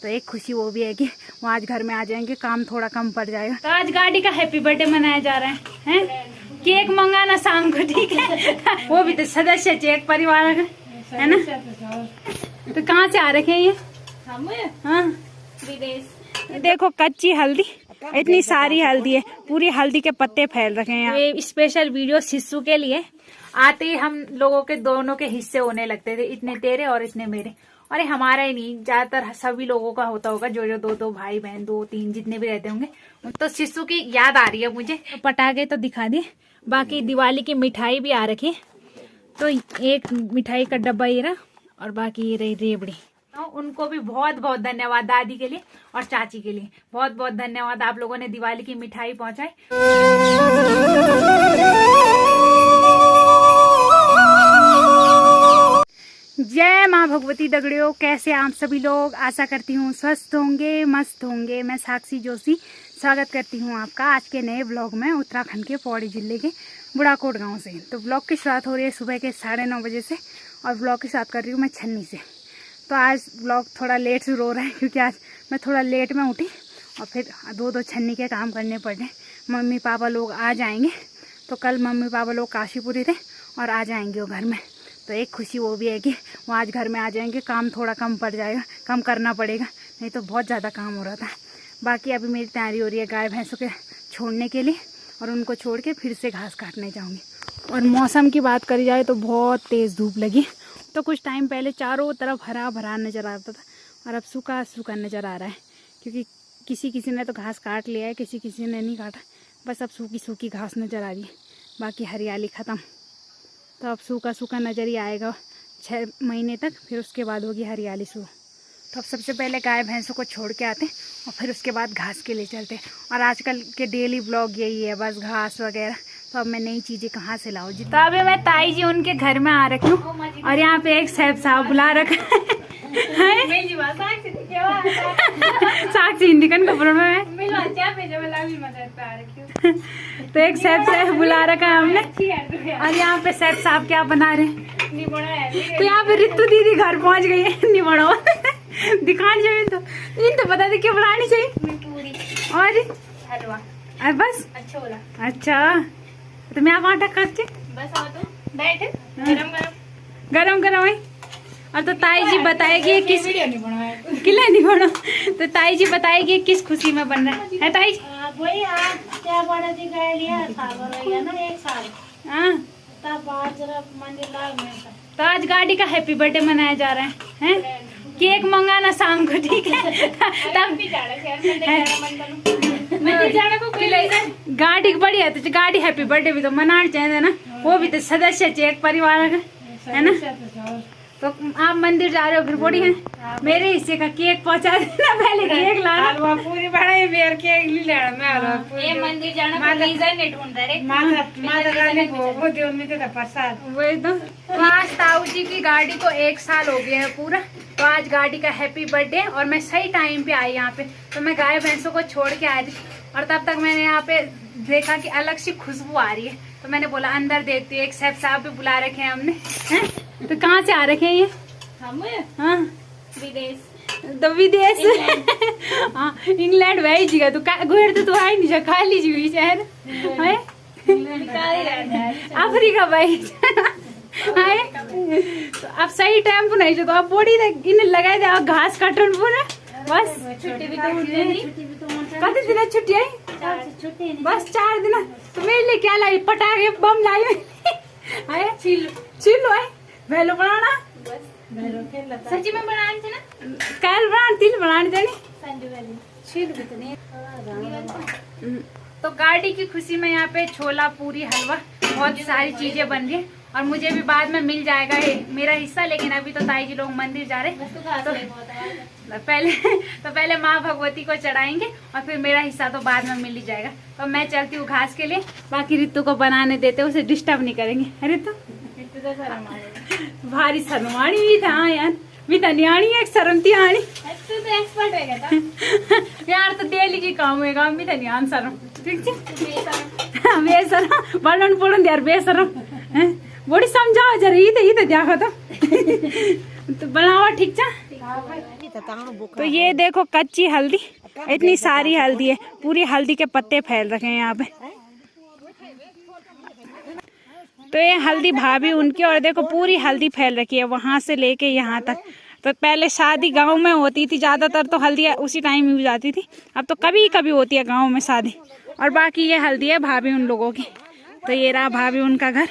तो एक खुशी वो भी है कि वो आज घर में आ जाएंगे, काम थोड़ा कम पड़ जाएगा। तो आज गाड़ी का हैप्पी बर्थडे मनाया जा रहा है? केक मंगाना शाम को, ठीक है? वो भी तो सदस्य एक परिवार का है ना। तो कहाँ से आ रखे हैं ये? हाँ, विदेश। देखो कच्ची हल्दी, इतनी सारी हल्दी है, पूरी हल्दी के पत्ते फैल रखे हैं। ये स्पेशल वीडियो शिशु के लिए। आते ही हम लोगों के दोनों के हिस्से होने लगते थे, इतने तेरे और इतने मेरे। और ये हमारा ही नहीं, ज्यादातर सभी लोगों का होता होगा, जो जो दो भाई बहन, 2-3 जितने भी रहते होंगे। तो शिशु की याद आ रही है मुझे। पटाखे तो दिखा दिए, बाकी दिवाली की मिठाई भी आ रखी है। तो एक मिठाई का डब्बा ये रहा, और बाकी ये रही रेवड़ी। तो उनको भी बहुत बहुत धन्यवाद, दादी के लिए और चाची के लिए बहुत बहुत धन्यवाद। आप लोगों ने दिवाली की मिठाई पहुंचाई। जय माँ भगवती दगड़ियों, कैसे आप सभी लोग? आशा करती हूँ स्वस्थ होंगे, मस्त होंगे। मैं साक्षी जोशी स्वागत करती हूँ आपका आज के नए ब्लॉग में, उत्तराखंड के पौड़ी जिले के बुढ़ाकोट गांव से। तो ब्लॉग की शुरुआत हो रही है सुबह के 9:30 बजे से, और ब्लॉग की शुरुआत कर रही हूँ मैं छन्नी से। तो आज ब्लॉग थोड़ा लेट शुरू हो रहा है, क्योंकि आज मैं थोड़ा लेट में उठी और फिर दो छन्नी के काम करने पड़े। मम्मी पापा लोग आ जाएंगे, तो कल मम्मी पापा लोग काशीपुरी थे और आ जाएंगे वो घर में। तो एक खुशी वो भी है कि वो आज घर में आ जाएंगे, काम थोड़ा कम पड़ जाएगा, कम करना पड़ेगा, नहीं तो बहुत ज़्यादा काम हो रहा था। बाकी अभी मेरी तैयारी हो रही है गाय भैंसों के छोड़ने के लिए, और उनको छोड़ के फिर से घास काटने जाऊँगी। और मौसम की बात करी जाए तो बहुत तेज़ धूप लगी। तो कुछ टाइम पहले चारों तरफ हरा भरा नज़र आता था, और अब सूखा सूखा नज़र आ रहा है, क्योंकि किसी ने तो घास काट लिया है, किसी ने नहीं काटा। बस अब सूखी सूखी घास नज़र आ रही है, बाकी हरियाली ख़त्म। तो अब सूखा सूखा नज़र ही आएगा 6 महीने तक, फिर उसके बाद होगी हरियाली शुरू। तो अब सबसे पहले गाय भैंसों को छोड़ के आते और फिर उसके बाद घास के लिए चलते। और आजकल के डेली ब्लॉग यही है, बस घास वगैरह। तो अब मैं नई चीज़ें कहाँ से लाऊँ जी। तो अभी मैं ताई जी उनके घर में आ रखी हूँ, और यहाँ पे एक साहब साहब बुला रखा है। साक्षी हिंदी कन कपड़ों में तो एक साहब बुला रखा है हमने। और यहाँ पे साहब साहब क्या बना रहे हैं? तो यहाँ पे रितु दीदी घर पहुँच गई है। निबड़ो दिखानी चाहिए, तो इन तो बता दे क्या बनानी चाहिए। और हलवा बस। अच्छा तो मैं आप आटा काटती बस। आओ तो बैठ, गरम गरम है। और तो ताई जी बताएगी किस किला नहीं बनो, तो ताई जी बताएगी किस खुशी में बन रहा है ताई जी? वही आज क्या बड़ा जी गए लिया ना 1 साल। हाँ, तब आज मंदिर लाग में तो आज गाड़ी का हैप्पी बर्थडे मनाया जा रहा है? केक मंगाना शाम को, ठीक है? तब गाड़ी बड़ी है, तो गाड़ी हैप्पी बर्थडे भी तो मनाना चाहिए ना, वो भी तो सदस्य एक परिवार का है ना। तो आप मंदिर जा रहे हो, फिर बड़ी है मेरे हिस्से का केक पहुंचा देना। पहले केक लाना, पूरी बड़ा बेर केक ले लेना। मैं ये मंदिर जाना रीजन नहीं ढूंढ रहे, माता रानी को देव में तो प्रसाद। वही तो आज ताऊ जी की गाड़ी को 1 साल हो गया है पूरा। तो आज गाड़ी का हैप्पी बर्थडे, और मैं सही टाइम पे आई यहाँ पे। तो मैं गाय भैंसों को छोड़ के आ रही, और तब तक मैंने यहाँ पे देखा कि अलग सी खुशबू आ रही है। तो मैंने बोला अंदर देखती हूँ। एक साहब साहब भी बुला रखे हैं हमने, हैं? तो कहाँ से आ रखे हैं ये? हम हाँ विदेश। तो विदेश हाँ, इंग्लैंड वही जगह। तो गुहर तो आई नहीं खा लीजिए शहर है अफ्रीका भाई। तो अब सही टाइम पर नहीं, तो अब बॉडी इन लगाए दे घास काटन पूरा। बस छुट्टी भी तो कते दिन छुट्टी आई? बस 4 दिन। तो मेरे लिए क्या लाई? पटाखे बम लाई है, चिल्लो है भेलो बनाना। सच्ची में बनाने थे ना, कल बनाने तिल बनाने थे नहीं। तो गाड़ी की खुशी में यहाँ पे छोला पूरी हलवा बहुत सारी चीजें बन रही है, और मुझे भी बाद में मिल जाएगा मेरा हिस्सा। लेकिन अभी तो ताई जी लोग मंदिर जा रहे तो पहले माँ भगवती को चढ़ाएंगे, और फिर मेरा हिस्सा तो बाद में मिल ही जाएगा। तो मैं चलती हूँ घास के लिए, बाकी रितु को बनाने देते, उसे डिस्टर्ब नहीं करेंगे। रितु भारी शर्माणी भी था यार, भी था न्याणी एक शर्मती आनी। तू तो एक्सपर्ट है यार, तो डेली की काम है, काम भी था न्यान शर्म, ठीक है? बेशरम बड़न पड़न यार, बेशरम बड़ी समझाओ जरा। ये तो देखो तो बनाओ ठीक है। तो ये देखो कच्ची हल्दी, इतनी सारी हल्दी है, पूरी हल्दी के पत्ते फैल रखे हैं यहाँ पे। तो ये हल्दी भाभी उनकी, और देखो पूरी हल्दी फैल रखी है वहां से लेके यहाँ तक। तो पहले शादी गांव में होती थी ज्यादातर, तो हल्दी उसी टाइम यूज आती थी। अब तो कभी कभी होती है गांव में शादी। और बाकी ये हल्दी है भाभी उन लोगों की। तो ये रहा भाभी उनका घर,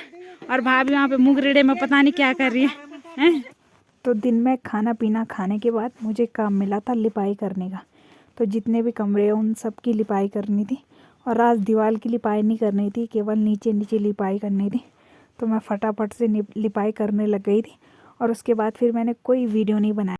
और भाभी वहाँ पे मुगरेड़े में पता नहीं क्या कर रही है। तो दिन में खाना पीना खाने के बाद मुझे काम मिला था लिपाई करने का। तो जितने भी कमरे हैं उन सब की लिपाई करनी थी, और आज दीवार की लिपाई नहीं करनी थी, केवल नीचे नीचे लिपाई करनी थी। तो मैं फटाफट से लिपाई करने लग गई थी, और उसके बाद फिर मैंने कोई वीडियो नहीं बनाया।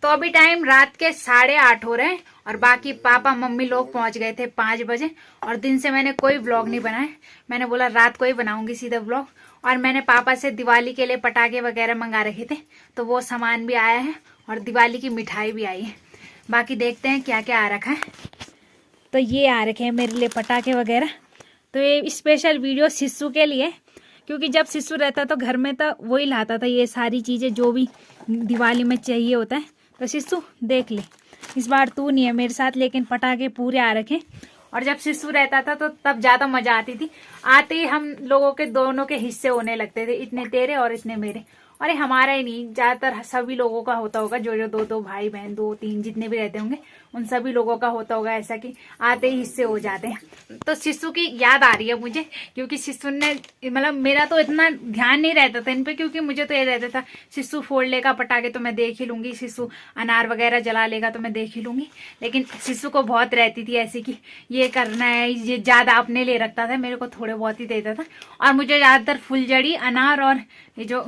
अभी टाइम रात के 8:30 हो रहे हैं, और बाकी पापा मम्मी लोग पहुंच गए थे 5 बजे। और दिन से मैंने कोई व्लॉग नहीं बनाया, मैंने बोला रात को ही बनाऊंगी सीधा व्लॉग। और मैंने पापा से दिवाली के लिए पटाखे वगैरह मंगा रखे थे, तो वो सामान भी आया है, और दिवाली की मिठाई भी आई है। बाकी देखते हैं क्या क्या आ रखा है। तो ये आ रखे हैं मेरे लिए पटाखे वगैरह। तो ये स्पेशल वीडियो शिशु के लिए, क्योंकि जब शिशु रहता तो घर में तो वही लाता था ये सारी चीज़ें जो भी दिवाली में चाहिए होता है। तो शिशु देख ले, इस बार तू नहीं है मेरे साथ, लेकिन पटाखे पूरे आ रखे। और जब शिशु रहता था तो तब ज़्यादा मज़ा आती थी। आते ही हम लोगों के दोनों के हिस्से होने लगते थे, इतने तेरे और इतने मेरे। और ये हमारा ही नहीं, ज़्यादातर सभी लोगों का होता होगा, जो जो दो भाई बहन 2-3 जितने भी रहते होंगे, उन सभी लोगों का होता होगा ऐसा कि आते ही हिस्से हो जाते हैं। तो शिशु की याद आ रही है मुझे, क्योंकि शिशु ने, मतलब मेरा तो इतना ध्यान नहीं रहता था इन पे, क्योंकि मुझे तो ये रहता था शिशु फोड़ लेगा पटाखे तो मैं देख ही लूंगी, शिशु अनार वगैरह जला लेगा तो मैं देख ही लूंगी। लेकिन शिशु को बहुत रहती थी ऐसी कि ये करना है, ये ज़्यादा अपने लिए रखता था, मेरे को थोड़े बहुत ही देता था। और मुझे ज़्यादातर फुलझड़ी, अनार, और ये जो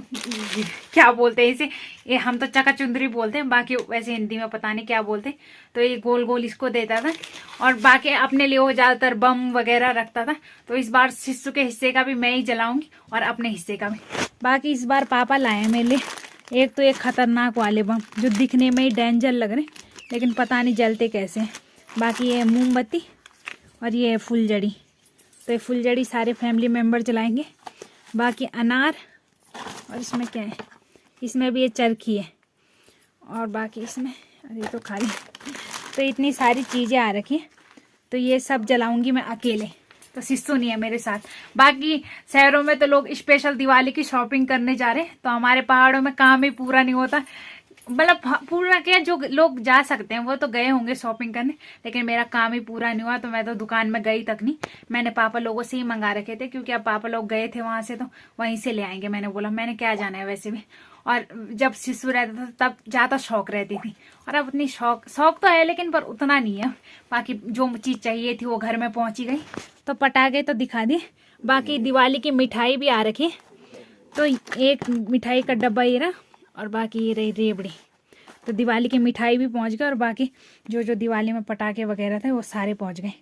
क्या बोलते हैं इसे, ये हम तो चकाचुंदरी बोलते हैं, बाकी वैसे हिंदी में पता नहीं क्या बोलते। तो ये गोल गोल इसको देता था, और बाकी अपने लिए वो ज़्यादातर बम वगैरह रखता था। तो इस बार शिशु के हिस्से का भी मैं ही जलाऊंगी, और अपने हिस्से का भी। बाकी इस बार पापा लाए हैं मेरे लिए एक तो एक खतरनाक वाले बम, जो दिखने में ही डेंजर लग रहे, लेकिन पता नहीं जलते कैसे हैं। बाकी ये मोमबत्ती, और ये फुलझड़ी। तो ये फुलझड़ी सारे फैमिली मेम्बर जलाएंगे। बाकी अनार, और इसमें क्या है, इसमें भी ये चरखी है, और बाकी इसमें, अरे तो खाली। तो इतनी सारी चीज़ें आ रखी हैं, तो ये सब जलाऊंगी मैं अकेले। तो शिशु नहीं है मेरे साथ। बाकी शहरों में तो लोग स्पेशल दिवाली की शॉपिंग करने जा रहे हैं, तो हमारे पहाड़ों में काम ही पूरा नहीं होता। मतलब पूरा क्या, जो लोग जा सकते हैं वो तो गए होंगे शॉपिंग करने, लेकिन मेरा काम ही पूरा नहीं हुआ। तो मैं तो दुकान में गई तक नहीं, मैंने पापा लोगों से ही मंगा रखे थे, क्योंकि अब पापा लोग गए थे वहां से तो वहीं से ले आएंगे। मैंने बोला मैंने क्या जाना है वैसे भी। और जब शिशु रहता था तब ज़्यादा शौक रहती थी, और अब उतनी शौक तो है लेकिन पर उतना नहीं है। बाकी जो चीज़ चाहिए थी वो घर में पहुंची गई। तो पटाखे तो दिखा दिए। बाकी दिवाली की मिठाई भी आ रखी। तो एक मिठाई का डब्बा ये रहा, और बाकी ये रही रेवड़ी। तो दिवाली की मिठाई भी पहुंच गई, और बाकी जो जो दिवाली में पटाखे वगैरह थे वो सारे पहुंच गए।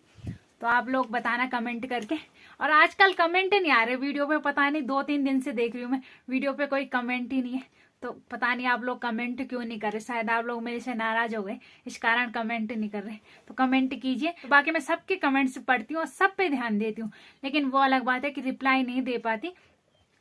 तो आप लोग बताना कमेंट करके। और आजकल कमेंट नहीं आ रहे वीडियो पे, पता नहीं 2-3 दिन से देख रही हूँ मैं वीडियो पे कोई कमेंट ही नहीं है। तो पता नहीं आप लोग कमेंट क्यों नहीं कर रहे, शायद आप लोग मेरे से नाराज हो गए इस कारण कमेंट नहीं कर रहे। तो कमेंट कीजिए। बाकी मैं सबके कमेंट्स पढ़ती हूँ और सब पे ध्यान देती हूँ, लेकिन वो अलग बात है कि रिप्लाई नहीं दे पाती।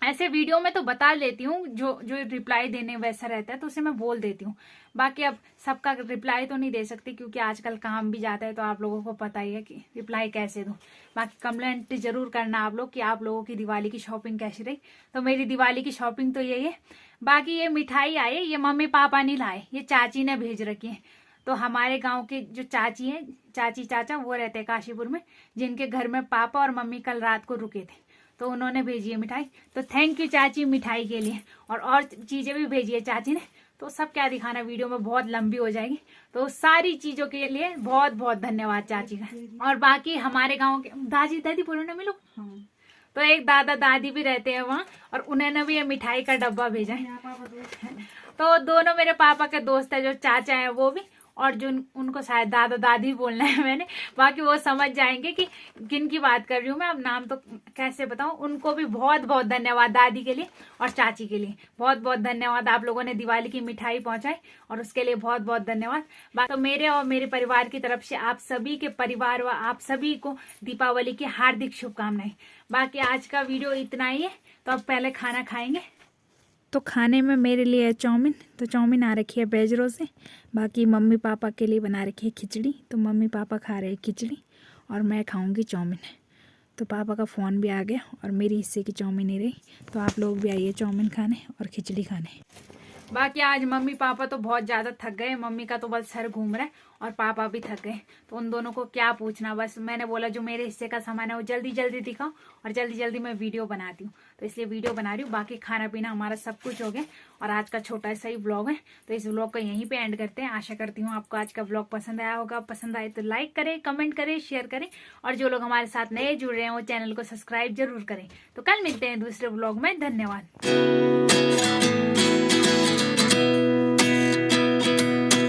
ऐसे वीडियो में तो बता देती हूँ, जो जो रिप्लाई देने वैसा रहता है तो उसे मैं बोल देती हूँ। बाकी अब सबका रिप्लाई तो नहीं दे सकती, क्योंकि आजकल काम भी जाता है, तो आप लोगों को पता ही है कि रिप्लाई कैसे दूँ। बाकी कमेंट जरूर करना आप लोग कि आप लोगों की दिवाली की शॉपिंग कैसी रही। तो मेरी दिवाली की शॉपिंग तो यही है। बाकी ये मिठाई आई, ये मम्मी पापा नहीं लाए, ये चाची ने भेज रखी है। तो हमारे गांव के जो चाची हैं, चाची चाचा, वो रहते हैं काशीपुर में, जिनके घर में पापा और मम्मी कल रात को रुके थे, तो उन्होंने भेजी है मिठाई। तो थैंक यू चाची मिठाई के लिए। और चीजें भी भेजी है चाची ने, तो सब क्या दिखाना वीडियो में, बहुत लंबी हो जाएगी। तो सारी चीजों के लिए बहुत बहुत धन्यवाद चाची का। और बाकी हमारे गाँव के दादी दादी बोलो ना मिलो, तो एक दादा दादी भी रहते हैं वहाँ, और उन्होंने भी ये मिठाई का डब्बा भेजा है। तो दोनों मेरे पापा के दोस्त है, जो चाचा है वो भी, और जो उनको शायद दादा दादी बोलना है मैंने, बाकी वो समझ जाएंगे कि किन की बात कर रही हूँ मैं, अब नाम तो कैसे बताऊं। उनको भी बहुत बहुत धन्यवाद, दादी के लिए और चाची के लिए बहुत बहुत धन्यवाद। आप लोगों ने दिवाली की मिठाई पहुंचाई और उसके लिए बहुत बहुत धन्यवाद। तो मेरे और मेरे परिवार की तरफ से आप सभी के परिवार व आप सभी को दीपावली की हार्दिक शुभकामनाएं। बाकी आज का वीडियो इतना ही है, तो अब पहले खाना खाएंगे। तो खाने में मेरे लिए है चाउमीन, तो चाउमीन आ रखी है बेजरों से। बाकी मम्मी पापा के लिए बना रखी है खिचड़ी, तो मम्मी पापा खा रहे हैं खिचड़ी और मैं खाऊंगी चाउमीन। तो पापा का फ़ोन भी आ गया और मेरी हिस्से की चाउमीन ही रही। तो आप लोग भी आइए चाउमीन खाने और खिचड़ी खाने। बाकी आज मम्मी पापा तो बहुत ज़्यादा थक गए, मम्मी का तो बस सर घूम रहा है और पापा भी थक गए। तो उन दोनों को क्या पूछना, बस मैंने बोला जो मेरे हिस्से का सामान है वो जल्दी जल्दी दिखाओ और जल्दी जल्दी मैं वीडियो बनाती हूँ, तो इसलिए वीडियो बना रही हूँ। बाकी खाना पीना हमारा सब कुछ हो गया और आज का छोटा सा ही व्लॉग है, तो इस व्लॉग को यहीं पे एंड करते हैं। आशा करती हूँ आपको आज का व्लॉग पसंद आया होगा। पसंद आए तो लाइक करें, कमेंट करें, शेयर करें, और जो लोग हमारे साथ नए जुड़ रहे हैं वो चैनल को सब्सक्राइब जरूर करें। तो कल मिलते हैं दूसरे व्लॉग में। धन्यवाद।